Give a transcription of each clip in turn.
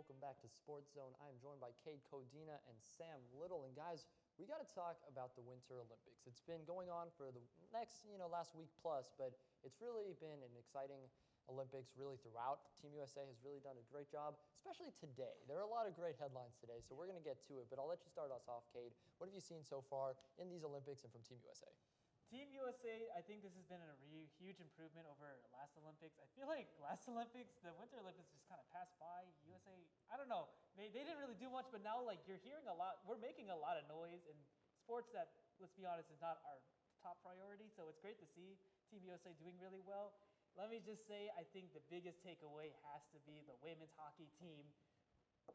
Welcome back to SportsZone. I am joined by Cade, Codina, and Sam Little. And guys, we got to talk about the Winter Olympics. It's been going on for the last week plus, but it's really been an exciting Olympics really throughout. Team USA has really done a great job, especially today. There are a lot of great headlines today, so we're going to get to it. But I'll let you start us off, Cade. What have you seen so far in these Olympics and from Team USA? Team USA, I think this has been a huge improvement over last Olympics. I feel like last Olympics, the Winter Olympics just kind of passed by. USA, I don't know, they didn't really do much, but now like you're hearing a lot, we're making a lot of noise in sports that, let's be honest, is not our top priority. So it's great to see Team USA doing really well. Let me just say, I think the biggest takeaway has to be the women's hockey team.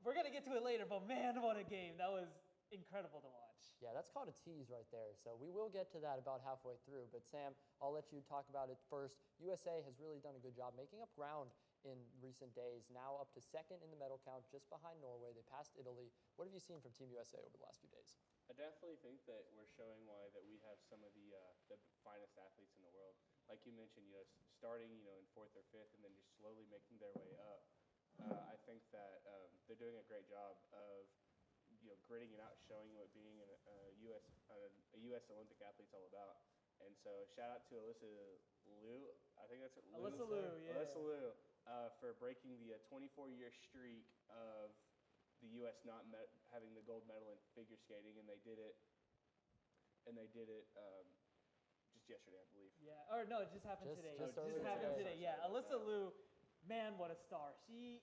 We're going to get to it later, but man, what a game. That was incredible to watch. Yeah, that's called a tease right there. So we will get to that about halfway through. But Sam, I'll let you talk about it first. USA has really done a good job making up ground in recent days, now up to second in the medal count, just behind Norway. They passed Italy. What have you seen from Team USA over the last few days? I definitely think that we're showing why that we have some of the finest athletes in the world. Like you mentioned, starting in fourth or fifth, and then just slowly making their way up. I think that they're doing a great job of gritting it out, showing what being a U.S. Olympic athlete's all about. And so shout out to Alyssa Liu. I think that's it. Alyssa Liu, yeah. Alyssa Liu for breaking the 24-year streak of the U.S. not having the gold medal in figure skating, and they did it. Just yesterday, I believe. Yeah, or no, it just happened today. Just happened today. Yeah, Sorry. Alyssa Liu, man, what a star. She's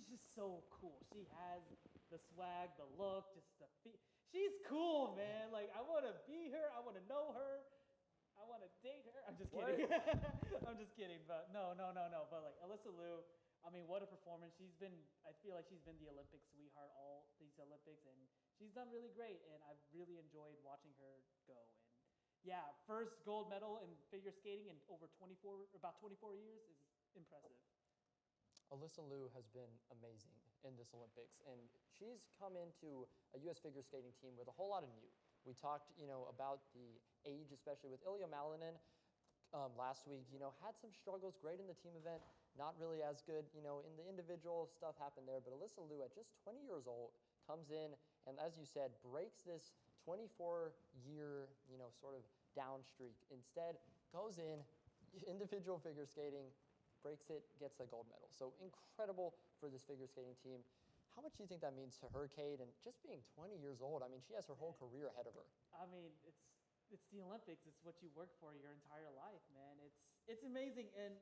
just so cool. She has the swag, the look, just the feet. She's cool, man. Like, I want to be her. I want to know her. I want to date her. I'm just kidding. I'm just kidding. But no. But like Alyssa Liu, I mean, what a performance. I feel like she's been the Olympic sweetheart all these Olympics, and she's done really great. And I've really enjoyed watching her go. And yeah, first gold medal in figure skating in about 24 years is impressive. Alyssa Liu has been amazing in this Olympics, and she's come into a U.S. figure skating team with a whole lot of new. We talked, about the age, especially with Ilya Malinin last week. Had some struggles, great in the team event, not really as good, in the individual stuff happened there. But Alyssa Liu, at just 20 years old, comes in and, as you said, breaks this 24-year, sort of down streak. Instead, goes in, individual figure skating, breaks it, gets a gold medal. So incredible for this figure skating team. How much do you think that means to her, Cade? And just being 20 years old, I mean, she has her whole career ahead of her. I mean, it's the Olympics. It's what you work for your entire life, man. It's amazing, and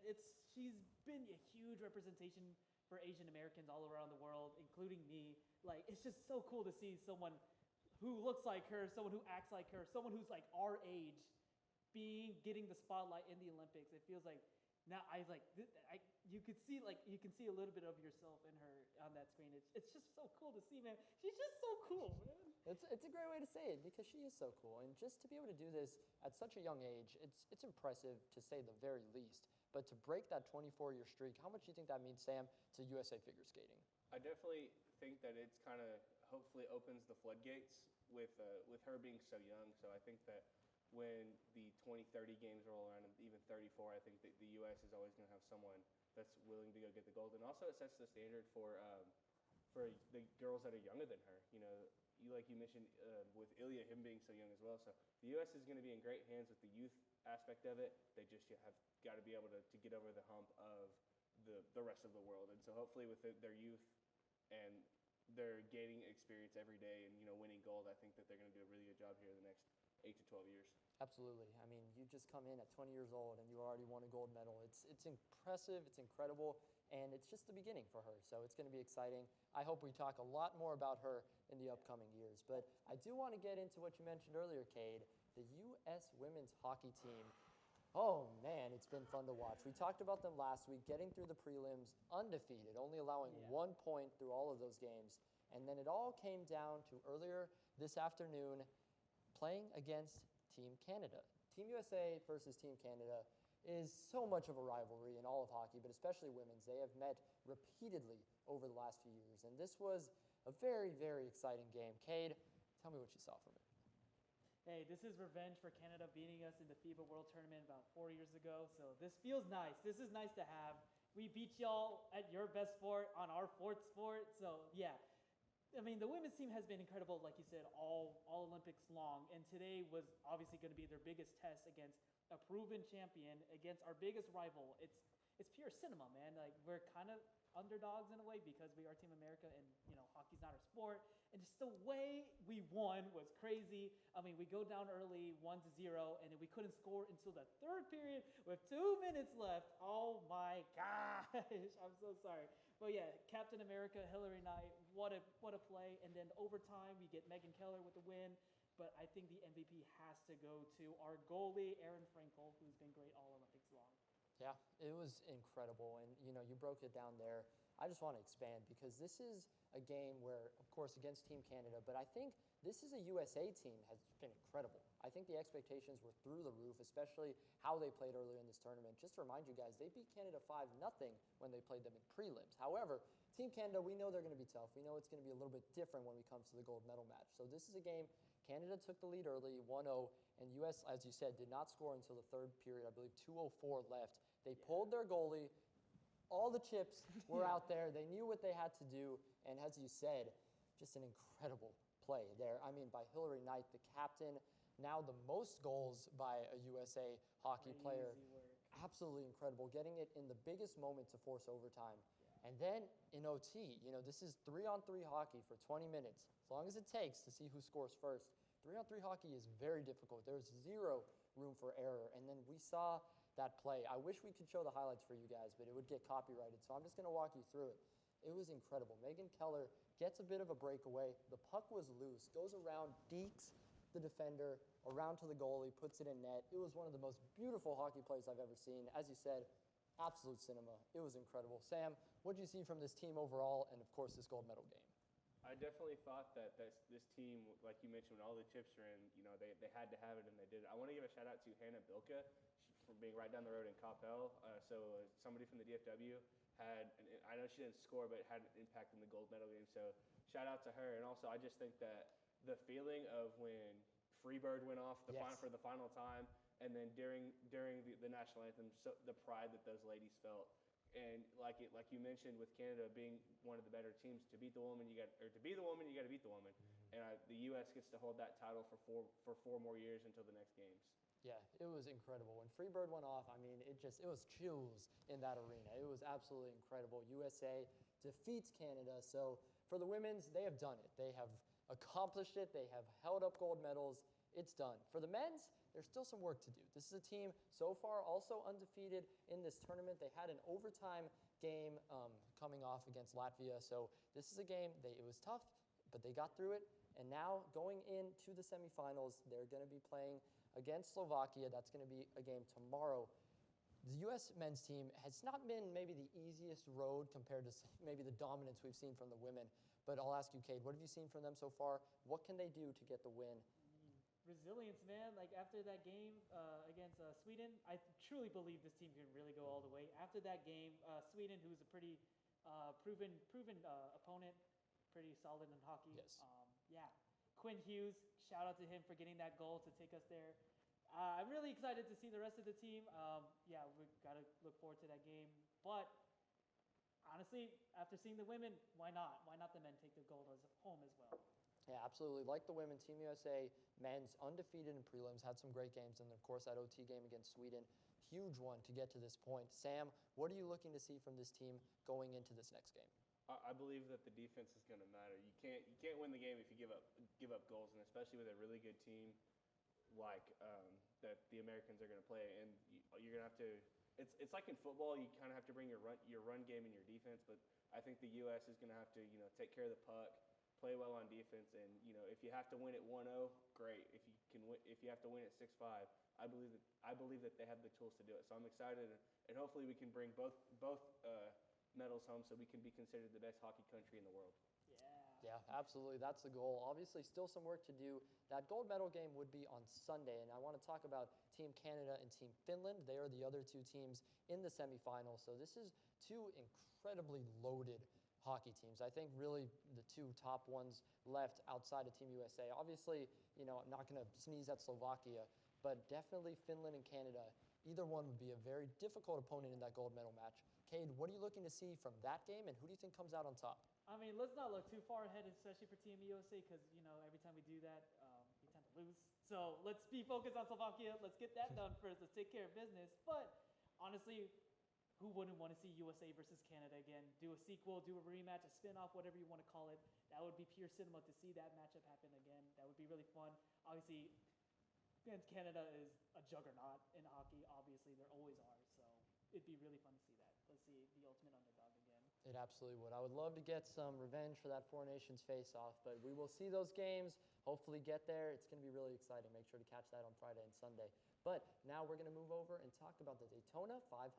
she's been a huge representation for Asian Americans all around the world, including me. Like, it's just so cool to see someone who looks like her, someone who acts like her, someone who's like our age, getting the spotlight in the Olympics. It feels like now you can see a little bit of yourself in her on that screen. It's just so cool to see, man. She's just so cool, man. It's a great way to say it because she is so cool, and just to be able to do this at such a young age, it's impressive to say the very least. But to break that 24-year streak, how much do you think that means, Sam, to USA figure skating? I definitely think that it's kind of hopefully opens the floodgates with her being so young. So I think that when the 2030 games roll around, and even 34, I think that the U.S. is always going to have someone that's willing to go get the gold. And also it sets the standard for the girls that are younger than her. Like you mentioned with Ilya, him being so young as well. So the U.S. is going to be in great hands with the youth aspect of it. They just have got to be able to get over the hump of the rest of the world. And so hopefully with their youth and they're gaining experience every day and winning gold, I think that they're going to do a really good job here in the next 8 to 12 years. Absolutely. I mean, you just come in at 20 years old and you already won a gold medal. It's impressive, it's incredible, and it's just the beginning for her. So it's going to be exciting. I hope we talk a lot more about her in the upcoming years. But I do want to get into what you mentioned earlier, Cade, the U.S. women's hockey team. Oh, man, it's been fun to watch. We talked about them last week, getting through the prelims, undefeated, only allowing 1 point through all of those games. And then it all came down to earlier this afternoon, playing against Team Canada. Team USA versus Team Canada is so much of a rivalry in all of hockey, but especially women's. They have met repeatedly over the last few years, and this was a very, very exciting game. Cade, tell me what you saw from it. Hey, this is revenge for Canada beating us in the FIBA World Tournament about 4 years ago, so this feels nice. This is nice to have. We beat y'all at your best sport on our fourth sport. So yeah, I mean, the women's team has been incredible, like you said, all Olympics long. And today was obviously going to be their biggest test against a proven champion, against our biggest rival. It's pure cinema, man. Like, we're kind of underdogs in a way because we are Team America and, hockey's not our sport. And just the way we won was crazy. I mean, we go down early 1-0, and then we couldn't score until the third period with 2 minutes left. Oh my gosh, I'm so sorry. But yeah, Captain America, Hillary Knight, what a play. And then overtime, we get Megan Keller with the win. But I think the MVP has to go to our goalie, Aaron Frankel, who's been great all Olympics long. Yeah, it was incredible. And, you broke it down there. I just want to expand because this is a game where, of course, against Team Canada, but I think this is a USA team has been incredible. I think the expectations were through the roof, especially how they played earlier in this tournament. Just to remind you guys, they beat Canada 5-0 when they played them in prelims. However, Team Canada, we know they're going to be tough. We know it's going to be a little bit different when it comes to the gold medal match. So this is a game, Canada took the lead early, 1-0, and US, as you said, did not score until the third period. I believe 2:04 left. They pulled their goalie. All the chips were out there. They knew what they had to do. And as you said, just an incredible play there. I mean, by Hillary Knight, the captain, now the most goals by a USA hockey player. Absolutely incredible. Getting it in the biggest moment to force overtime. Yeah. And then in OT, this is 3-on-3 hockey for 20 minutes. As long as it takes to see who scores first. 3-on-3 hockey is very difficult. There's zero room for error. And then we saw that play. I wish we could show the highlights for you guys, but it would get copyrighted. So I'm just going to walk you through it. It was incredible. Megan Keller gets a bit of a breakaway. The puck was loose, goes around, dekes the defender, around to the goalie, puts it in net. It was one of the most beautiful hockey plays I've ever seen. As you said, absolute cinema. It was incredible. Sam, what did you see from this team overall and, of course, this gold medal game? I definitely thought that this team, like you mentioned, when all the chips are in, they had to have it, and they did it. I want to give a shout-out to Hannah Bilka for being right down the road in Coppell. Somebody from the DFW I know she didn't score, but had an impact in the gold medal game. So shout-out to her. And also, I just think that the feeling of when Freebird went off for the final time, and then during the national anthem, so the pride that those ladies felt. And like you mentioned, with Canada being one of the better teams, to beat the woman, you got to beat the woman. And the U.S. gets to hold that title for 4 more years until the next games. Yeah, it was incredible. When Freebird went off, I mean, it was chills in that arena. It was absolutely incredible. USA defeats Canada. So for the women's, they have done it. They have accomplished it. They have held up gold medals. It's done. For the men's, there's still some work to do. This is a team so far also undefeated in this tournament. They had an overtime game coming off against Latvia. So this is a game, it was tough, but they got through it. And now going into the semifinals, they're going to be playing against Slovakia. That's going to be a game tomorrow. The U.S. men's team has not been maybe the easiest road compared to maybe the dominance we've seen from the women. But I'll ask you, Cade, what have you seen from them so far? What can they do to get the win? Resilience, man. Like, after that game against Sweden, I truly believe this team can really go all the way. After that game, Sweden, who's a pretty proven opponent, pretty solid in hockey. Yes. Quinn Hughes, shout out to him for getting that goal to take us there. I'm really excited to see the rest of the team. We've got to look forward to that game. But honestly, after seeing the women, why not? Why not the men take the gold home as well? Yeah, absolutely. Like the women, Team USA, men's undefeated in prelims, had some great games. And, of course, that OT game against Sweden, huge one to get to this point. Sam, what are you looking to see from this team going into this next game? I believe that the defense is going to matter. You can't win the game if you give up goals, and especially with a really good team like that the Americans are going to play. And you're going to have to. It's like in football, you kind of have to bring your run game and your defense. But I think the U.S. is going to have to take care of the puck, play well on defense, and if you have to win at 1-0, great. If you have to win at 6-5, I believe that they have the tools to do it. So I'm excited, and hopefully we can bring both medals home so we can be considered the best hockey country in the world. Yeah, absolutely. That's the goal. Obviously, still some work to do. That gold medal game would be on Sunday, and I want to talk about Team Canada and Team Finland. They are the other two teams in the semifinals. So this is two incredibly loaded hockey teams. I think really the two top ones left outside of Team USA. Obviously, I'm not going to sneeze at Slovakia, but definitely Finland and Canada. Either one would be a very difficult opponent in that gold medal match. Cade, what are you looking to see from that game, and who do you think comes out on top? I mean, let's not look too far ahead, especially for Team USA, because every time we do that, we tend to lose. So let's be focused on Slovakia. Let's get that done first. Let's take care of business. But honestly, who wouldn't want to see USA versus Canada again? Do a sequel, do a rematch, a spin-off, whatever you want to call it. That would be pure cinema to see that matchup happen again. That would be really fun. Obviously, Canada is a juggernaut in hockey. Obviously, there always are. So it'd be really fun to see that. Let's see the ultimate underdog again. It absolutely would. I would love to get some revenge for that Four Nations face-off, but we will see those games, hopefully get there. It's going to be really exciting. Make sure to catch that on Friday and Sunday. But now we're going to move over and talk about the Daytona 500.